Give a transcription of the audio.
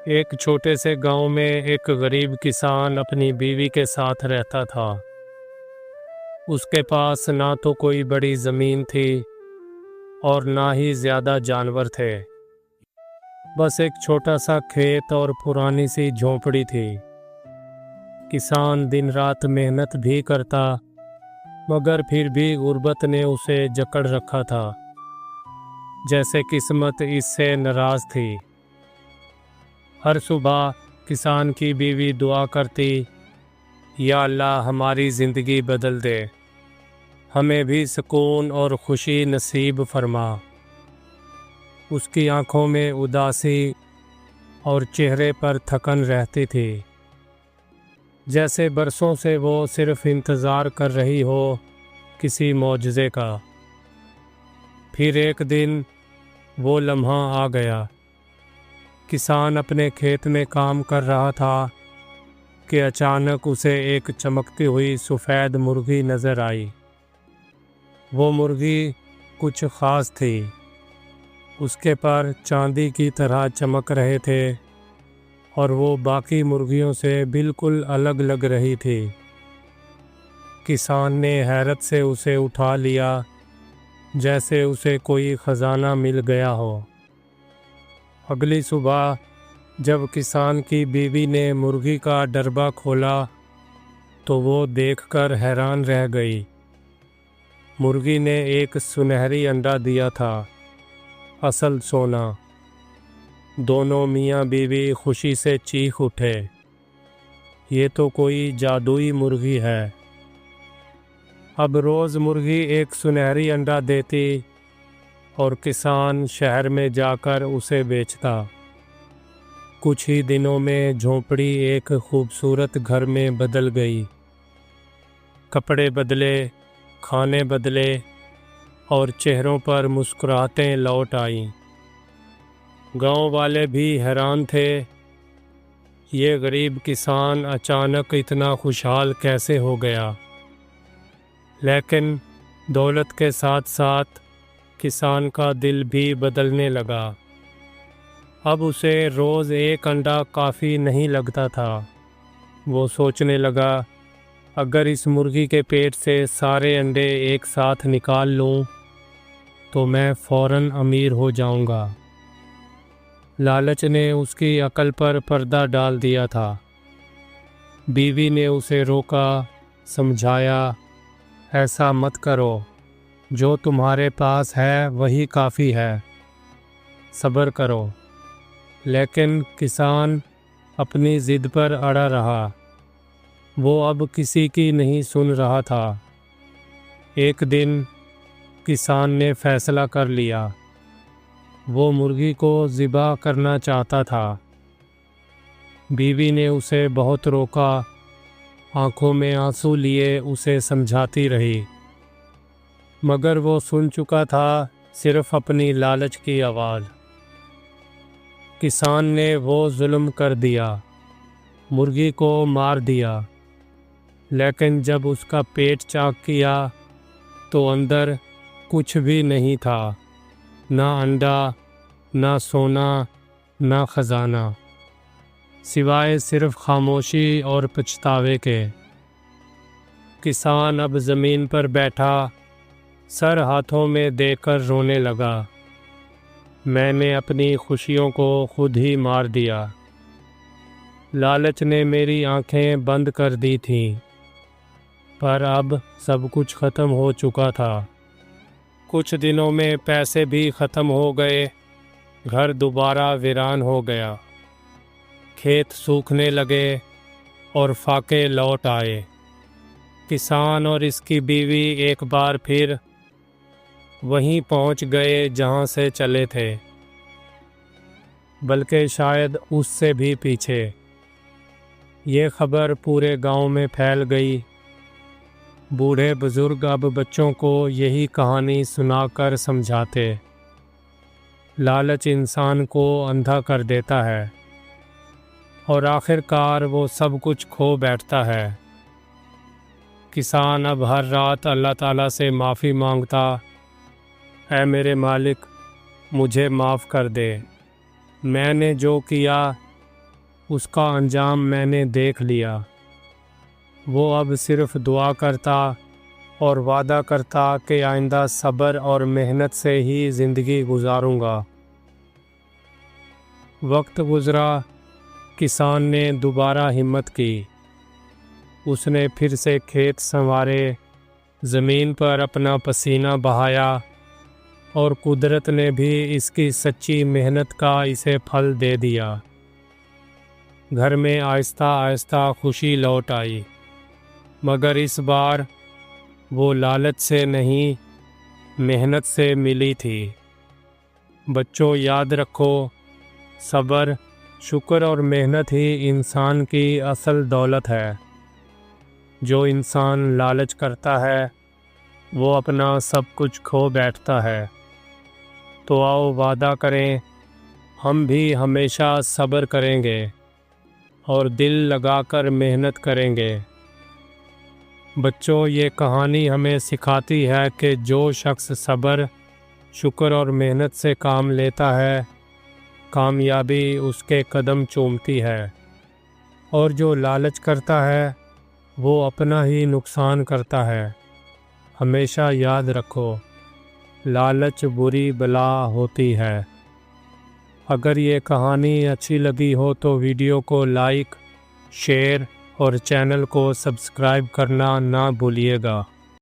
ایک چھوٹے سے گاؤں میں ایک غریب کسان اپنی بیوی کے ساتھ رہتا تھا۔ اس کے پاس نہ تو کوئی بڑی زمین تھی اور نہ ہی زیادہ جانور تھے، بس ایک چھوٹا سا کھیت اور پرانی سی جھونپڑی تھی۔ کسان دن رات محنت بھی کرتا، مگر پھر بھی غربت نے اسے جکڑ رکھا تھا، جیسے قسمت اس سے ناراض تھی۔ ہر صبح کسان کی بیوی دعا کرتی، یا اللہ ہماری زندگی بدل دے، ہمیں بھی سکون اور خوشی نصیب فرما۔ اس کی آنکھوں میں اداسی اور چہرے پر تھکن رہتی تھی، جیسے برسوں سے وہ صرف انتظار کر رہی ہو کسی معجزے کا۔ پھر ایک دن وہ لمحہ آ گیا۔ کسان اپنے کھیت میں کام کر رہا تھا کہ اچانک اسے ایک چمکتی ہوئی سفید مرغی نظر آئی۔ وہ مرغی کچھ خاص تھی، اس کے پر چاندی کی طرح چمک رہے تھے اور وہ باقی مرغیوں سے بالکل الگ لگ رہی تھی۔ کسان نے حیرت سے اسے اٹھا لیا، جیسے اسے کوئی خزانہ مل گیا ہو۔ اگلی صبح جب کسان کی بیوی نے مرغی کا ڈربہ کھولا تو وہ دیکھ کر حیران رہ گئی۔ مرغی نے ایک سنہری انڈا دیا تھا، اصل سونا۔ دونوں میاں بیوی خوشی سے چیخ اٹھے، یہ تو کوئی جادوئی مرغی ہے۔ اب روز مرغی ایک سنہری انڈا دیتی اور کسان شہر میں جا کر اسے بیچتا۔ کچھ ہی دنوں میں جھونپڑی ایک خوبصورت گھر میں بدل گئی۔ کپڑے بدلے، کھانے بدلے اور چہروں پر مسکراہٹیں لوٹ آئیں۔ گاؤں والے بھی حیران تھے، یہ غریب کسان اچانک اتنا خوشحال کیسے ہو گیا؟ لیکن دولت کے ساتھ ساتھ کسان کا دل بھی بدلنے لگا۔ اب اسے روز ایک انڈا کافی نہیں لگتا تھا۔ وہ سوچنے لگا، اگر اس مرغی کے پیٹ سے سارے انڈے ایک ساتھ نکال لوں تو میں فوراً امیر ہو جاؤں گا۔ لالچ نے اس کی عقل پر پردہ ڈال دیا تھا۔ بیوی نے اسے روکا، سمجھایا، ایسا مت کرو، جو تمہارے پاس ہے وہی کافی ہے، صبر کرو۔ لیکن کسان اپنی ضد پر اڑا رہا، وہ اب کسی کی نہیں سن رہا تھا۔ ایک دن کسان نے فیصلہ کر لیا، وہ مرغی کو ذبح کرنا چاہتا تھا۔ بیوی نے اسے بہت روکا، آنکھوں میں آنسو لیے اسے سمجھاتی رہی، مگر وہ سن چکا تھا صرف اپنی لالچ کی آواز۔ کسان نے وہ ظلم کر دیا، مرغی کو مار دیا، لیکن جب اس کا پیٹ چاک کیا تو اندر کچھ بھی نہیں تھا، نہ انڈا، نہ سونا، نہ خزانہ، سوائے صرف خاموشی اور پچھتاوے کے۔ کسان اب زمین پر بیٹھا، سر ہاتھوں میں دے کر رونے لگا، میں نے اپنی خوشیوں کو خود ہی مار دیا، لالچ نے میری آنکھیں بند کر دی تھیں، پر اب سب کچھ ختم ہو چکا تھا۔ کچھ دنوں میں پیسے بھی ختم ہو گئے، گھر دوبارہ ویران ہو گیا، کھیت سوکھنے لگے اور فاقے لوٹ آئے۔ کسان اور اس کی بیوی ایک بار پھر وہیں پہنچ گئے جہاں سے چلے تھے، بلکہ شاید اس سے بھی پیچھے۔ یہ خبر پورے گاؤں میں پھیل گئی۔ بوڑھے بزرگ اب بچوں کو یہی کہانی سنا کر سمجھاتے، لالچ انسان کو اندھا کر دیتا ہے اور آخر کار وہ سب کچھ کھو بیٹھتا ہے۔ کسان اب ہر رات اللہ تعالیٰ سے معافی مانگتا، اے میرے مالک، مجھے معاف کر دے، میں نے جو کیا اس کا انجام میں نے دیکھ لیا۔ وہ اب صرف دعا کرتا اور وعدہ کرتا کہ آئندہ صبر اور محنت سے ہی زندگی گزاروں گا۔ وقت گزرا، کسان نے دوبارہ ہمت کی۔ اس نے پھر سے کھیت سنوارے، زمین پر اپنا پسینہ بہایا، اور قدرت نے بھی اس کی سچی محنت کا اسے پھل دے دیا۔ گھر میں آہستہ آہستہ خوشی لوٹ آئی، مگر اس بار وہ لالچ سے نہیں، محنت سے ملی تھی۔ بچوں، یاد رکھو، صبر، شکر اور محنت ہی انسان کی اصل دولت ہے۔ جو انسان لالچ کرتا ہے وہ اپنا سب کچھ کھو بیٹھتا ہے۔ تو آؤ وعدہ کریں، ہم بھی ہمیشہ صبر کریں گے اور دل لگا کر محنت کریں گے۔ بچوں، یہ کہانی ہمیں سکھاتی ہے کہ جو شخص صبر، شکر اور محنت سے کام لیتا ہے، کامیابی اس کے قدم چومتی ہے، اور جو لالچ کرتا ہے وہ اپنا ہی نقصان کرتا ہے۔ ہمیشہ یاد رکھو، لالچ بری بلا ہوتی ہے۔ اگر یہ کہانی اچھی لگی ہو تو ویڈیو کو لائک، شیئر اور چینل کو سبسکرائب کرنا نہ بھولیے گا۔